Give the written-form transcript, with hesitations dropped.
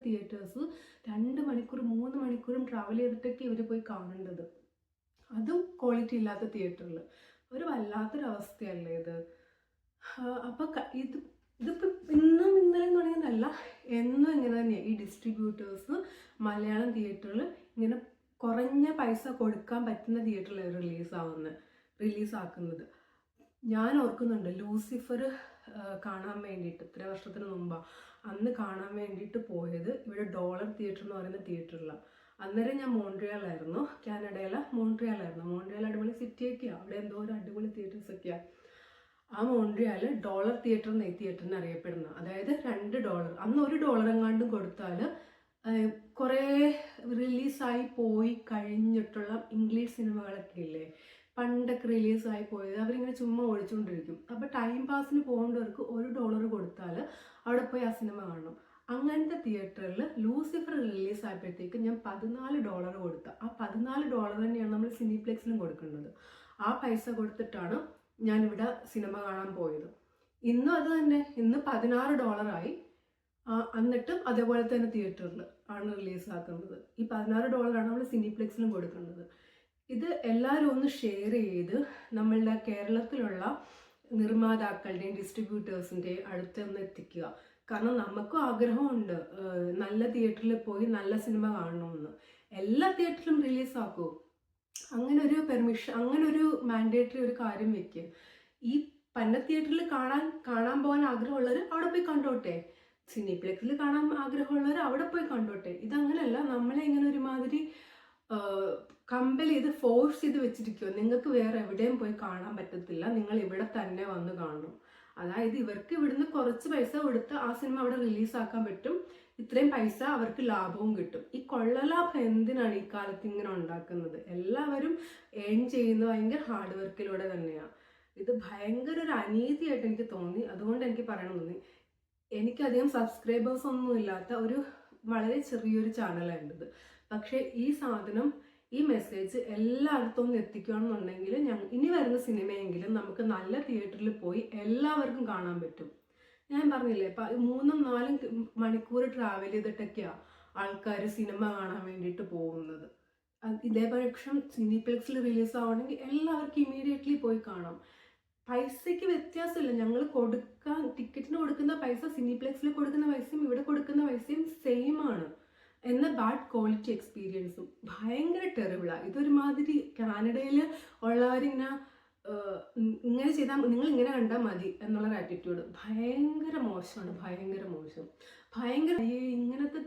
Theatres 2 മണിക്കൂർ 3 മണിക്കൂറും travel ചെയ്തിട്ടൊക്കെ ഇവർ പോയി കാണേണ്ടത്. അതും ക്വാളിറ്റി ഇല്ലാത്ത തിയേറ്ററിൽ. ഒരു വല്ലാത്തൊരവസ്ഥയല്ലേ ഇത്. അപ്പോൾ ഇതിപ്പോൾ ഇന്നും ഇന്നലെയും തുടങ്ങിയതല്ല, എന്നും ഇങ്ങനെ തന്നെയാണ്. ഈ ഡിസ്ട്രിബ്യൂട്ടേഴ്സ് മലയാളം തിയേറ്ററിൽ ഇങ്ങനെ കുറഞ്ഞ പൈസ കൊടുക്കാൻ പറ്റുന്ന തിയേറ്ററിൽ റിലീസാക്കുന്നത്. ഞാൻ ഓർക്കുന്നുണ്ട് ലൂസിഫർ കാണാൻ വേണ്ടിയിട്ട് ഇത്ര വർഷത്തിന് മുമ്പാണ്. അന്ന് കാണാൻ വേണ്ടിയിട്ട് പോയത് ഇവിടെ ഡോളർ തിയേറ്റർ എന്ന് പറയുന്ന തിയേറ്ററിലാണ്. അന്നേരം ഞാൻ മോൺട്രിയലായിരുന്നു, കാനഡയിലെ മോൺട്രിയലായിരുന്നു. മോൺട്രിയൽ അടിപൊളി സിറ്റിയൊക്കെയാണ്, അവിടെ എന്തോ ഒരു അടിപൊളി തിയേറ്റേഴ്സൊക്കെയാണ്. ആ മോൺട്രിയൽ ഡോളർ തിയേറ്റർ എന്ന തിയേറ്ററിന് അറിയപ്പെടുന്ന, അതായത് $2. അന്ന് $1 എങ്ങാണ്ടും കൊടുത്താൽ കുറേ റിലീസായി പോയി കഴിഞ്ഞിട്ടുള്ള ഇംഗ്ലീഷ് സിനിമകളൊക്കെ ഇല്ലേ, പണ്ടൊക്കെ റിലീസായി പോയത് അവരിങ്ങനെ ചുമ്മാ ഒഴിച്ചുകൊണ്ടിരിക്കും. അപ്പോൾ ടൈം പാസിന് പോകേണ്ടവർക്ക് $1 കൊടുത്താൽ അവിടെ പോയി ആ സിനിമ കാണണം. അങ്ങനത്തെ തിയേറ്ററിൽ ലൂസിഫർ റിലീസായപ്പോഴത്തേക്ക് ഞാൻ $14 കൊടുത്ത. ആ $14 തന്നെയാണ് നമ്മൾ സിനിപ്ലെക്സിലും കൊടുക്കേണ്ടത്. ആ പൈസ കൊടുത്തിട്ടാണ് ഞാനിവിടെ സിനിമ കാണാൻ പോയത്. ഇന്നും അത് തന്നെ, ഇന്ന് $16 ആയി. എന്നിട്ടും അതേപോലെ തന്നെ തിയേറ്ററിൽ ആണ് റിലീസാക്കുന്നത്. ഈ $16 ആണ് നമ്മൾ സിനിപ്ലെക്സിലും കൊടുക്കേണ്ടത്. ഇത് എല്ലാവരും ഒന്ന് ഷെയർ ചെയ്ത് നമ്മളുടെ കേരളത്തിലുള്ള നിർമ്മാതാക്കളുടെയും ഡിസ്ട്രിബ്യൂട്ടേഴ്സിൻ്റെയും അടുത്തൊന്ന് എത്തിക്കുക. കാരണം നമുക്കും ആഗ്രഹമുണ്ട് നല്ല തിയേറ്ററിൽ പോയി നല്ല സിനിമ കാണണമെന്ന്. എല്ലാ തിയേറ്ററിലും റിലീസാക്കൂ. അങ്ങനൊരു പെർമിഷൻ, അങ്ങനൊരു മാൻഡേറ്ററി ഒരു കാര്യം വെക്കുക. ഈ പന്ന തിയേറ്ററിൽ കാണാൻ പോകാൻ ആഗ്രഹമുള്ളവർ അവിടെ പോയി കണ്ടോട്ടെ, സിനിപ്ലെക്സിൽ കാണാൻ ആഗ്രഹമുള്ളവർ അവിടെ പോയി കണ്ടോട്ടെ. ഇതങ്ങനെയല്ല, നമ്മളെ ഇങ്ങനെ ഒരുമാതിരി കമ്പൽ ചെയ്ത് ഫോഴ്സ് ചെയ്ത് വെച്ചിരിക്കുമോ, നിങ്ങൾക്ക് വേറെ എവിടെയും പോയി കാണാൻ പറ്റത്തില്ല, നിങ്ങൾ ഇവിടെ തന്നെ വന്ന് കാണണം. അതായത് ഇവർക്ക് ഇവിടുന്ന് കുറച്ച് പൈസ കൊടുത്ത് ആ സിനിമ അവിടെ റിലീസാക്കാൻ പറ്റും, ഇത്രയും പൈസ അവർക്ക് ലാഭവും കിട്ടും. ഈ കൊള്ളലാഭം എന്തിനാണ് ഈ കാലത്ത് ഇങ്ങനെ ഉണ്ടാക്കുന്നത്? എല്ലാവരും ഏൺ ചെയ്യുന്നത് ഭയങ്കര ഹാർഡ് വർക്കിലൂടെ തന്നെയാണ്. ഇത് ഭയങ്കര ഒരു അനീതിയായിട്ട് എനിക്ക് തോന്നി. അതുകൊണ്ട് എനിക്ക് പറയണം തോന്നി. എനിക്കധികം സബ്സ്ക്രൈബേഴ്സ് ഒന്നും ഇല്ലാത്ത ഒരു വളരെ ചെറിയൊരു ചാനലാണ് ഇത്. പക്ഷേ ഈ മെസ്സേജ് എല്ലായിടത്തും ഒന്ന് എത്തിക്കുകയാണെന്നുണ്ടെങ്കിൽ ഇനി വരുന്ന സിനിമയെങ്കിലും നമുക്ക് നല്ല തിയേറ്ററിൽ പോയി എല്ലാവർക്കും കാണാൻ പറ്റും. ഞാൻ പറഞ്ഞില്ലേ, 3-4 മണിക്കൂർ ട്രാവൽ ചെയ്തിട്ടൊക്കെയാണ് ആൾക്കാർ സിനിമ കാണാൻ വേണ്ടിയിട്ട് പോകുന്നത്. ഇതേപക്ഷം സിനിപ്ലെക്സിൽ റിലീസ് ആവണമെങ്കിൽ എല്ലാവർക്കും ഇമീഡിയറ്റ്ലി പോയി കാണാം. പൈസയ്ക്ക് വ്യത്യാസമില്ല. ഞങ്ങൾ ടിക്കറ്റിന് കൊടുക്കുന്ന പൈസ സിനിപ്ലെക്സിൽ കൊടുക്കുന്ന പൈസയും ഇവിടെ കൊടുക്കുന്ന പൈസയും സെയിം ആണ്. എന്നാൽ ബാഡ് ക്വാളിറ്റി എക്സ്പീരിയൻസും ഭയങ്കര ടെറിബിളാണ്. ഇതൊരുമാതിരി കാനഡയിൽ ഉള്ളവരിങ്ങനെ ഇങ്ങനെ ചെയ്താൽ നിങ്ങൾ ഇങ്ങനെ കണ്ടാൽ മതി എന്നുള്ളൊരു ആറ്റിറ്റ്യൂഡ് ഭയങ്കര മോശമാണ്. ഭയങ്കര മോശം. ഇങ്ങനത്തെ